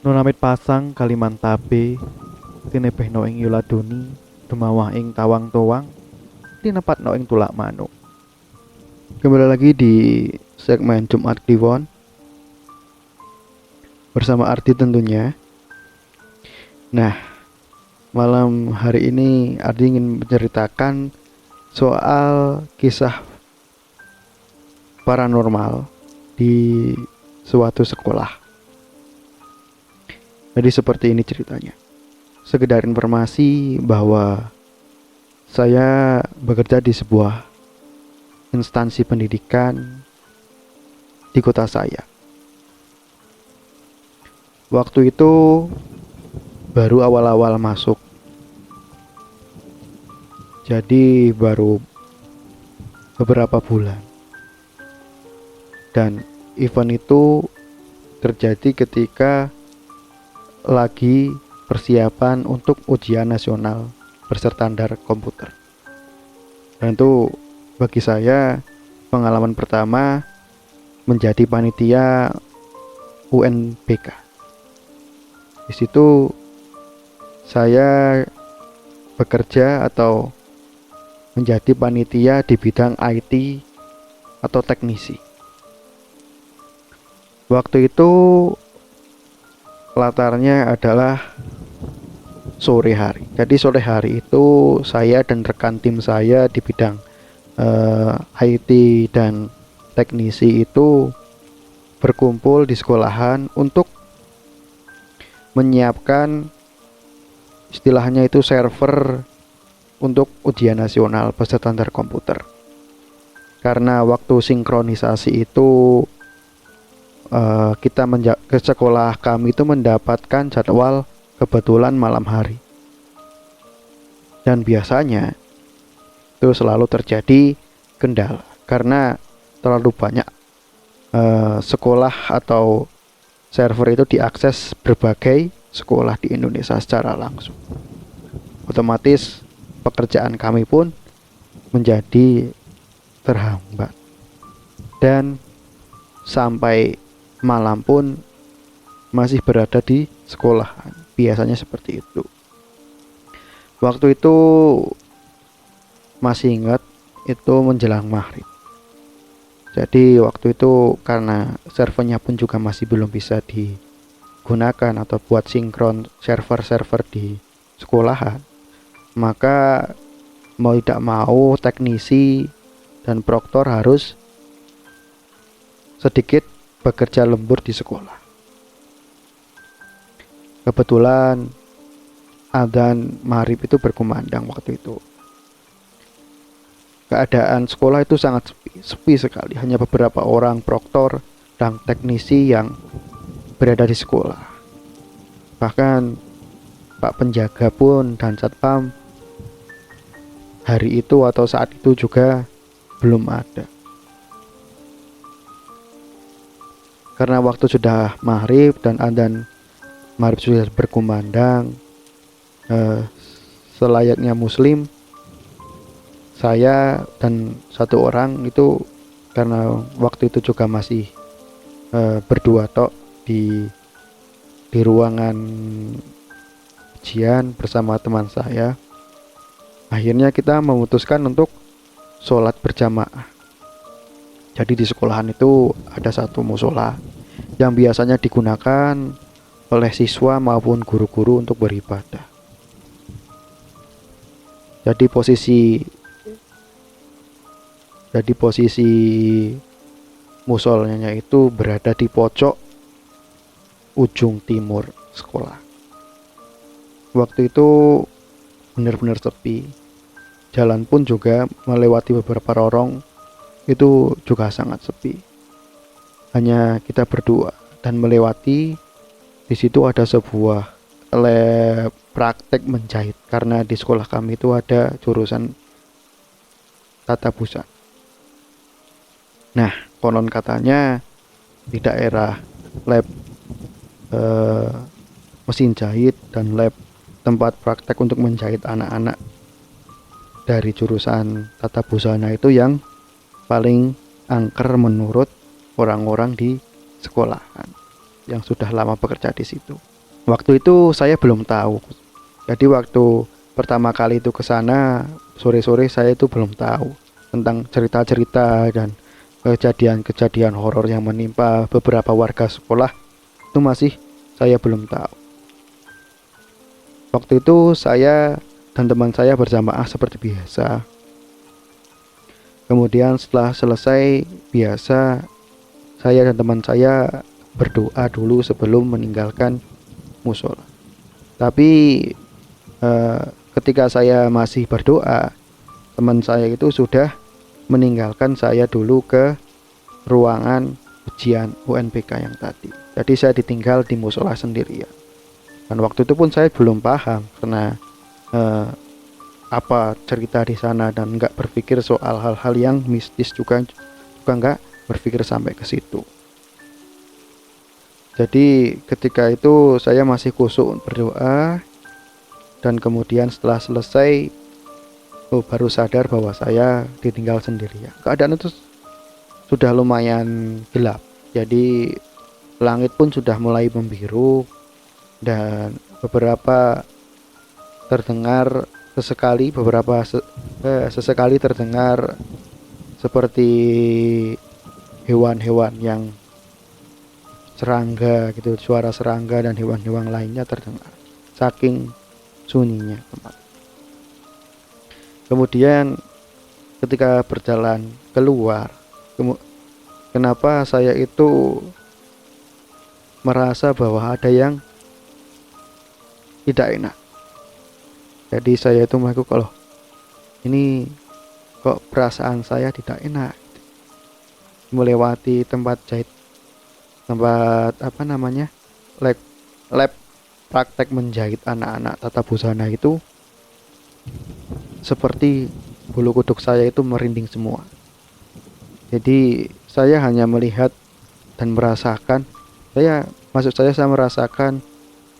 Nunamit pasang Kalimantabe tinebehno ing Yuladuni dumawah ing Tawang Towang tinepatno ing Tulak Manuk. Kembali lagi di segmen Jumat Kliwon bersama Ardi tentunya. Nah, malam hari ini Ardi ingin menceritakan soal kisah paranormal di suatu sekolah. Jadi seperti ini ceritanya. Sekedar informasi bahwa saya bekerja di sebuah instansi pendidikan di kota saya. Waktu itu baru awal-awal masuk. Jadi baru beberapa bulan. Dan event itu terjadi ketika lagi persiapan untuk ujian nasional berstandar komputer. Dan itu bagi saya pengalaman pertama menjadi panitia UNBK. Di situ saya bekerja atau menjadi panitia di bidang IT atau teknisi. Waktu itu latarnya adalah sore hari. Jadi sore hari itu saya dan rekan tim saya di bidang IT dan teknisi itu berkumpul di sekolahan untuk menyiapkan istilahnya itu server untuk ujian nasional berstandar komputer. Karena waktu sinkronisasi itu kita ke sekolah kami itu mendapatkan jadwal kebetulan malam hari, dan biasanya itu selalu terjadi kendala karena terlalu banyak sekolah atau server itu diakses berbagai sekolah di Indonesia secara langsung. Otomatis pekerjaan kami pun menjadi terhambat, dan sampai malam pun masih berada di sekolah. Biasanya seperti itu. Waktu itu masih ingat, itu menjelang maghrib. Jadi waktu itu karena servernya pun juga masih belum bisa digunakan atau buat sinkron server-server di sekolahan, maka mau tidak mau teknisi dan proktor harus sedikit bekerja lembur di sekolah. Kebetulan adzan maghrib itu berkumandang waktu itu. Keadaan sekolah itu sangat sepi sekali. Hanya beberapa orang proktor dan teknisi yang berada di sekolah. Bahkan Pak Penjaga pun dan Satpam hari itu atau saat itu juga belum ada. Karena waktu sudah maghrib dan adzan maghrib sudah berkumandang, selayaknya muslim, saya dan satu orang itu karena waktu itu juga masih berdua tok di ruangan ujian bersama teman saya. Akhirnya kita memutuskan untuk sholat berjamaah. Jadi di sekolahan itu ada satu musola yang biasanya digunakan oleh siswa maupun guru-guru untuk beribadah. Jadi posisi musolanya itu berada di pojok ujung timur sekolah. Waktu itu benar-benar sepi. Jalan pun juga melewati beberapa lorong itu juga sangat sepi. Hanya kita berdua, dan melewati di situ ada sebuah lab praktek menjahit karena di sekolah kami itu ada jurusan tata busana. Nah, konon katanya di daerah lab mesin jahit dan lab tempat praktek untuk menjahit anak-anak dari jurusan tata busana itu yang paling angker menurut orang-orang di sekolahan yang sudah lama bekerja di situ. Waktu itu saya belum tahu. Jadi waktu pertama kali itu ke sana, sore-sore saya itu belum tahu tentang cerita-cerita dan kejadian-kejadian horor yang menimpa beberapa warga sekolah. Itu masih saya belum tahu. Waktu itu saya dan teman saya berjamaah seperti biasa. Kemudian setelah selesai biasa, saya dan teman saya berdoa dulu sebelum meninggalkan musola. Tapi eh, ketika saya masih berdoa, teman saya itu sudah meninggalkan saya dulu ke ruangan ujian UNBK yang tadi. Jadi saya ditinggal di musola sendirian. Dan waktu itu pun saya belum paham karena eh, apa cerita di sana dan nggak berpikir soal hal-hal yang mistis juga nggak berpikir sampai ke situ. Jadi ketika itu saya masih khusyuk berdoa dan kemudian setelah selesai baru sadar bahwa saya ditinggal sendirian. Keadaan itu sudah lumayan gelap. Jadi langit pun sudah mulai membiru dan beberapa terdengar sesekali terdengar seperti hewan-hewan yang serangga gitu, suara serangga dan hewan-hewan lainnya terdengar saking sunyinya tempat. Kemudian ketika berjalan keluar, kenapa saya itu merasa bahwa ada yang tidak enak. Jadi saya itu mengaku kalau ini kok perasaan saya tidak enak. Melewati tempat jahit, tempat apa namanya, lab praktek menjahit anak-anak tata busana itu, seperti bulu kuduk saya itu merinding semua. Jadi saya hanya melihat dan merasakan, saya merasakan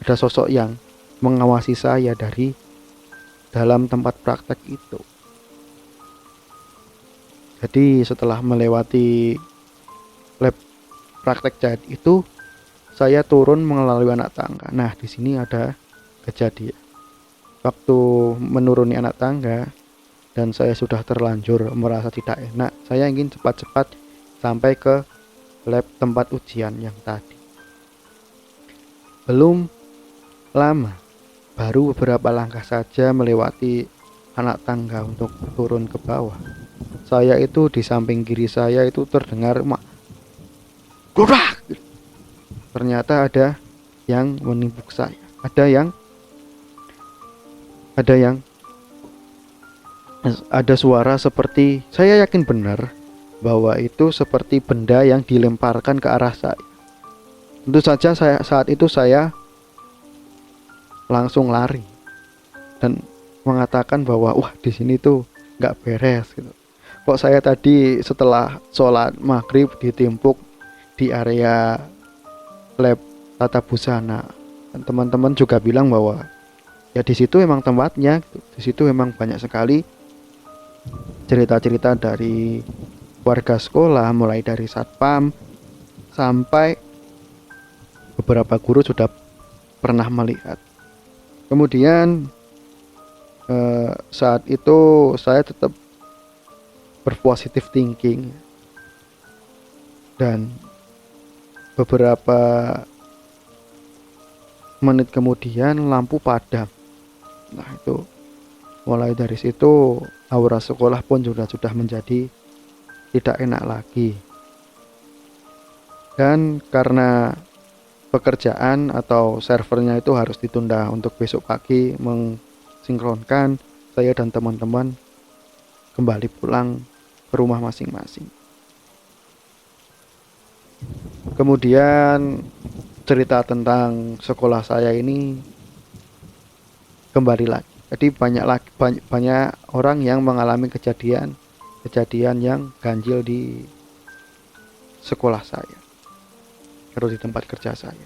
ada sosok yang mengawasi saya dari dalam tempat praktek itu. Jadi setelah melewati lab praktek jahit itu, saya turun melalui anak tangga. Nah, di sini ada kejadian. Waktu menuruni anak tangga dan saya sudah terlanjur merasa tidak enak, saya ingin cepat-cepat sampai ke lab tempat ujian yang tadi. Belum lama, baru beberapa langkah saja melewati anak tangga untuk turun ke bawah, saya itu di samping kiri saya itu terdengar godak. Ternyata ada yang menimpuk saya. Ada suara seperti, saya yakin benar bahwa itu seperti benda yang dilemparkan ke arah saya. Tentu saja saat itu saya langsung lari dan mengatakan bahwa wah, di sini tuh nggak beres gitu. Kok saya tadi setelah sholat maghrib ditimpuk di area lab tata busana. Dan teman-teman juga bilang bahwa ya di situ emang tempatnya gitu. Di situ emang banyak sekali cerita-cerita dari warga sekolah, mulai dari satpam sampai beberapa guru sudah pernah melihat. Kemudian saat itu saya tetap berpositif thinking dan beberapa menit kemudian lampu padam. Nah, itu mulai dari situ aura sekolah pun sudah menjadi tidak enak lagi. Dan karena pekerjaan atau servernya itu harus ditunda untuk besok pagi mensinkronkan, saya dan teman-teman kembali pulang ke rumah masing-masing. Kemudian cerita tentang sekolah saya ini kembali lagi. Jadi banyak orang yang mengalami kejadian yang ganjil di sekolah saya atau di tempat kerja saya.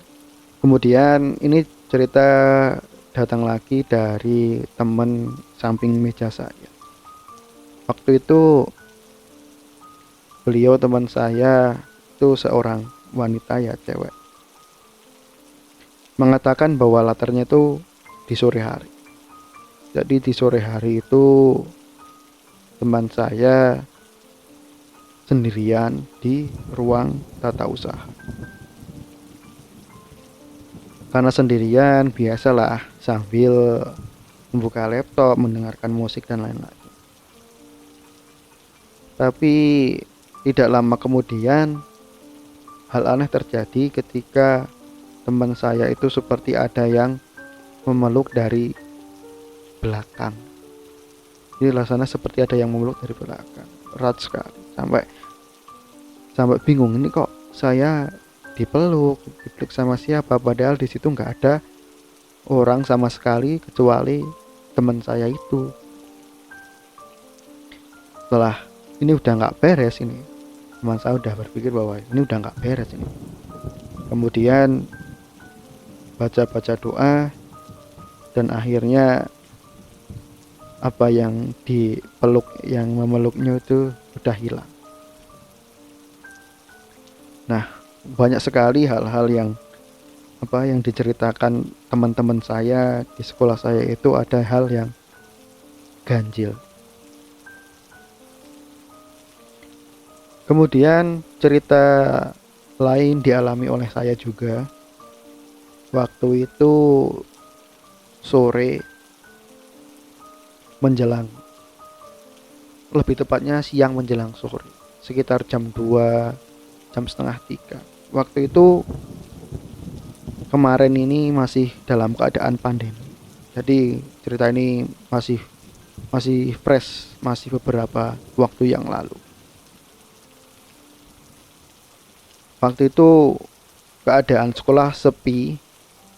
Kemudian ini cerita datang lagi dari teman samping meja saya. Waktu itu beliau teman saya itu seorang wanita ya, cewek. mengatakan bahwa latarnya itu di sore hari. Jadi di sore hari itu teman saya sendirian di ruang tata usaha. Karena sendirian, biasalah sambil membuka laptop, mendengarkan musik dan lain-lain. Tapi tidak lama kemudian hal aneh terjadi ketika teman saya itu seperti ada yang memeluk dari belakang. Jadi rasanya seperti ada yang memeluk dari belakang. Erat sekali. Sampai bingung, ini kok saya dipeluk sama siapa, padahal di situ nggak ada orang sama sekali kecuali teman saya itu. Setelah ini udah nggak beres, ini teman saya udah berpikir bahwa ini udah nggak beres ini. Kemudian baca doa dan akhirnya apa yang dipeluk, yang memeluknya itu udah hilang. Nah, banyak sekali hal-hal yang diceritakan teman-teman saya di sekolah saya itu ada hal yang ganjil. Kemudian cerita lain dialami oleh saya juga. Waktu itu sore menjelang, lebih tepatnya siang menjelang sore, sekitar jam 2, jam setengah 3. Waktu itu kemarin ini masih dalam keadaan pandemi. Jadi cerita ini masih fresh, masih beberapa waktu yang lalu. Waktu itu keadaan sekolah sepi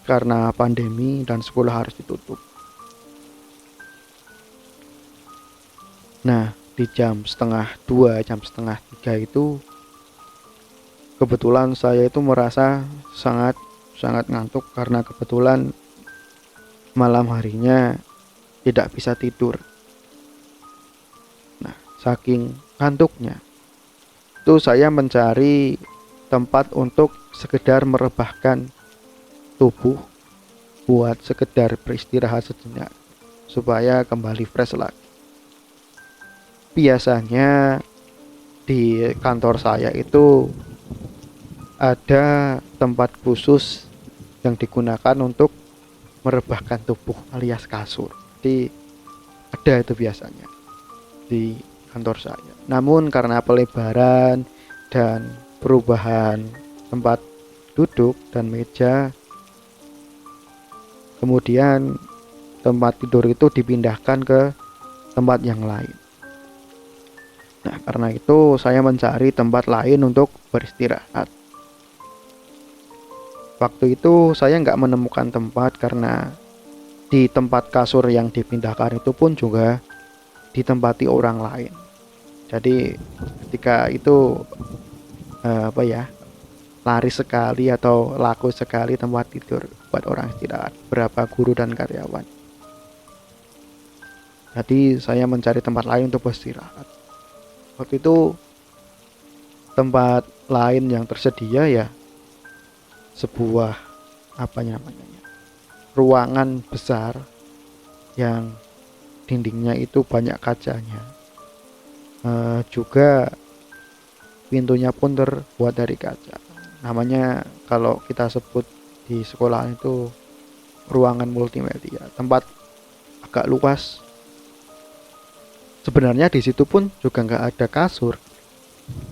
karena pandemi dan sekolah harus ditutup. Nah, di jam setengah 2, jam setengah 3 itu kebetulan saya itu merasa sangat ngantuk karena kebetulan malam harinya tidak bisa tidur. Nah, saking ngantuknya itu saya mencari tempat untuk sekedar merebahkan tubuh buat sekedar beristirahat sejenak supaya kembali fresh lagi. Biasanya di kantor saya itu ada tempat khusus yang digunakan untuk merebahkan tubuh alias kasur. Jadi ada itu biasanya di kantor saya. Namun karena pelebaran dan perubahan tempat duduk dan meja, kemudian tempat tidur itu dipindahkan ke tempat yang lain. Nah, karena itu saya mencari tempat lain untuk beristirahat. Waktu itu saya nggak menemukan tempat karena di tempat kasur yang dipindahkan itu pun juga ditempati orang lain. Jadi ketika itu laris sekali atau laku sekali tempat tidur buat orang istirahat, berapa guru dan karyawan. Jadi saya mencari tempat lain untuk beristirahat. Waktu itu tempat lain yang tersedia ya sebuah ruangan besar yang dindingnya itu banyak kacanya. Juga pintunya pun terbuat dari kaca. Namanya kalau kita sebut di sekolah itu ruangan multimedia. Tempat agak luas. Sebenarnya di situ pun juga nggak ada kasur.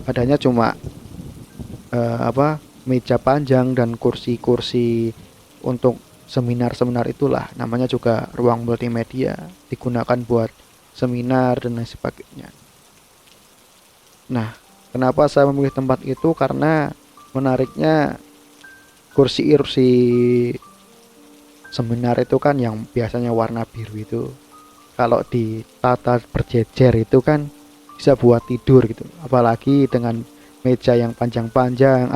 Adanya cuma meja panjang dan kursi-kursi untuk seminar-seminar itulah. Namanya juga ruang multimedia, digunakan buat seminar dan lain sebagainya. Nah, kenapa saya memilih tempat itu? Karena menariknya kursi-kursi seminar itu kan yang biasanya warna biru itu, kalau ditata berjejer itu kan bisa buat tidur gitu. Apalagi dengan meja yang panjang-panjang,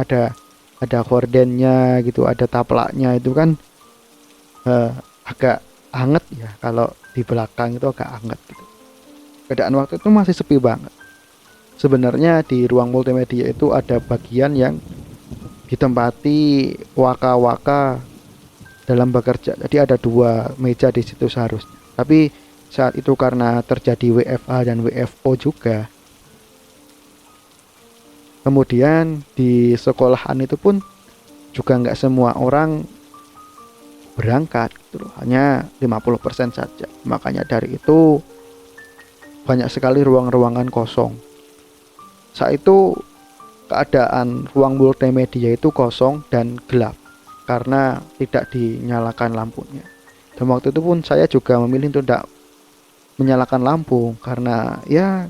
ada hordennya gitu, ada taplaknya itu kan agak hangat ya. Kalau di belakang itu agak hangat gitu. Keadaan waktu itu masih sepi banget. Sebenarnya di ruang multimedia itu ada bagian yang ditempati waka-waka dalam bekerja. Jadi ada 2 meja di situ seharusnya. Tapi saat itu karena terjadi WFA dan WFO juga, kemudian di sekolahan itu pun juga nggak semua orang berangkat gitu loh, hanya 50% saja. Makanya dari itu banyak sekali ruang-ruangan kosong. Saat itu keadaan ruang multimedia itu kosong dan gelap karena tidak dinyalakan lampunya. Dan waktu itu pun saya juga memilih untuk tidak menyalakan lampu karena ya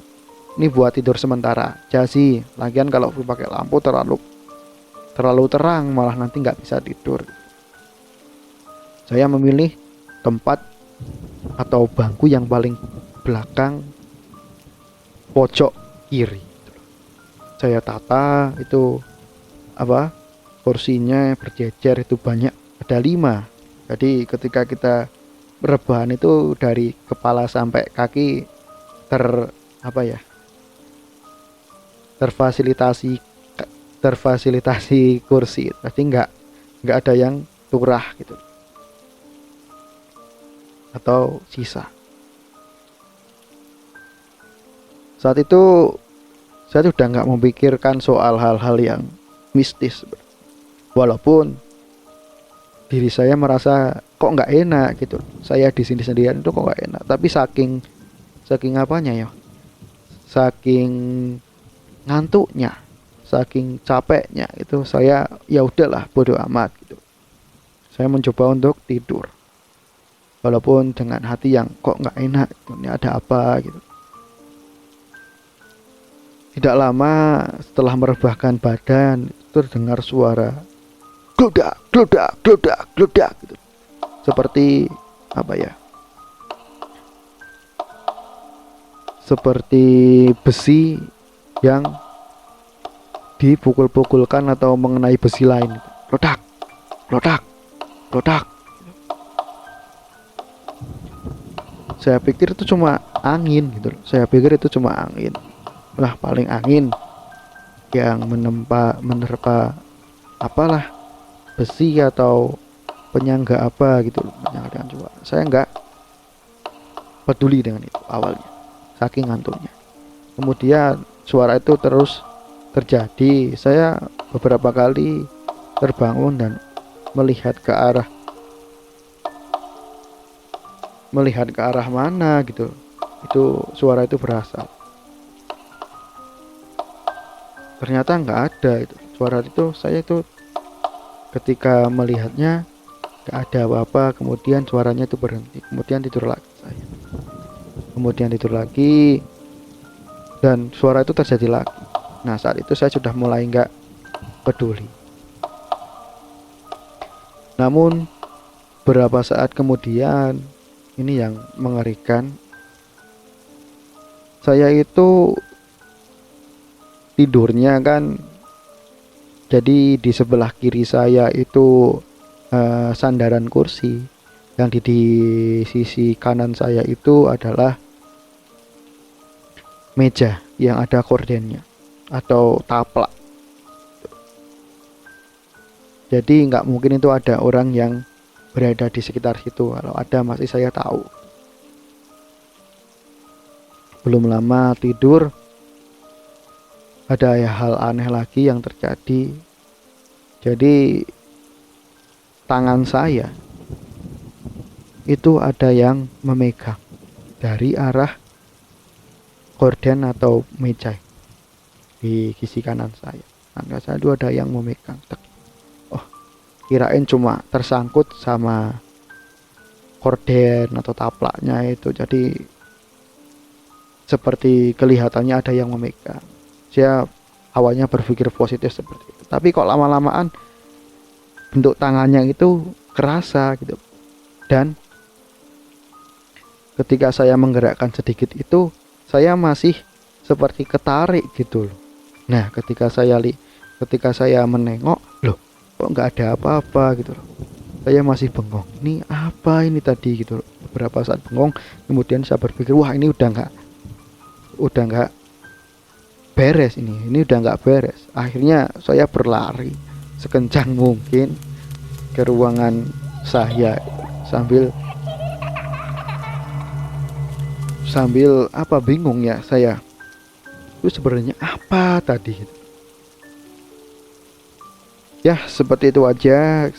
ini buat tidur sementara aja sih. Lagian kalau pakai lampu terlalu terang malah nanti nggak bisa tidur. Saya memilih tempat atau bangku yang paling belakang pojok kiri. Saya tata itu kursinya berjejer itu banyak, ada 5. Jadi ketika kita rebahan itu dari kepala sampai kaki terfasilitasi kursi. Jadi nggak ada yang turah gitu atau sisa. Saat itu saya sudah nggak memikirkan soal hal-hal yang mistis, walaupun diri saya merasa kok nggak enak gitu. Saya di sini sendirian itu kok nggak enak. Tapi saking apanya ya? Saking ngantuknya, saking capeknya itu saya ya udahlah bodo amat gitu. Saya mencoba untuk tidur. Walaupun dengan hati yang kok nggak enak, ini ada apa gitu. Tidak lama setelah merebahkan badan, terdengar suara gludak, gludak, gludak, gludak gitu. Seperti seperti besi yang dipukul-pukulkan atau mengenai besi lain. Gludak, gludak, gludak. Saya pikir itu cuma angin gitu. Lah paling angin yang menerpa apalah besi atau penyangga apa gitu loh, menyangga dengan suara. Saya nggak peduli dengan itu awalnya, saking ngantuknya. Kemudian suara itu terus terjadi. Saya beberapa kali terbangun dan melihat ke arah mana gitu. Itu suara itu berasal. Ternyata nggak ada itu suara itu. Saya itu ketika melihatnya nggak ada apa-apa, kemudian suaranya itu berhenti, kemudian tidur lagi dan suara itu terjadi lagi. Nah saat itu saya sudah mulai nggak peduli. Namun beberapa saat kemudian, ini yang mengerikan, saya itu tidurnya kan, jadi di sebelah kiri saya itu sandaran kursi, yang di sisi kanan saya itu adalah meja yang ada kordennya atau taplak. Jadi nggak mungkin itu ada orang yang berada di sekitar situ. Kalau ada masih saya tahu. Belum lama tidur, ada hal aneh lagi yang terjadi. Jadi tangan saya itu ada yang memegang dari arah gorden atau meja di sisi kanan saya. Tangan saya itu ada yang memegang. Oh, kirain cuma tersangkut sama gorden atau taplaknya itu. Jadi seperti kelihatannya ada yang memegang. Saya awalnya berpikir positif seperti itu. Tapi kok lama-lamaan bentuk tangannya itu kerasa gitu. Dan ketika saya menggerakkan sedikit itu, saya masih seperti ketarik gitu loh. Nah, ketika saya menengok, loh, kok nggak ada apa-apa gitu loh. Saya masih bengong. Ini apa ini tadi gitu loh. Beberapa saat bengong, kemudian saya berpikir, wah ini udah nggak beres ini udah nggak beres. Akhirnya saya berlari sekencang mungkin ke ruangan saya sambil sambil apa bingung ya saya. Itu sebenarnya apa tadi? Ya, seperti itu aja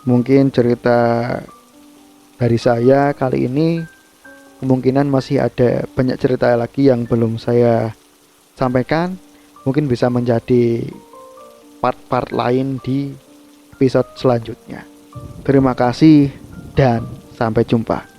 mungkin cerita dari saya kali ini. Kemungkinan masih ada banyak cerita lagi yang belum saya sampaikan. Mungkin bisa menjadi part-part lain di episode selanjutnya. Terima kasih dan sampai jumpa.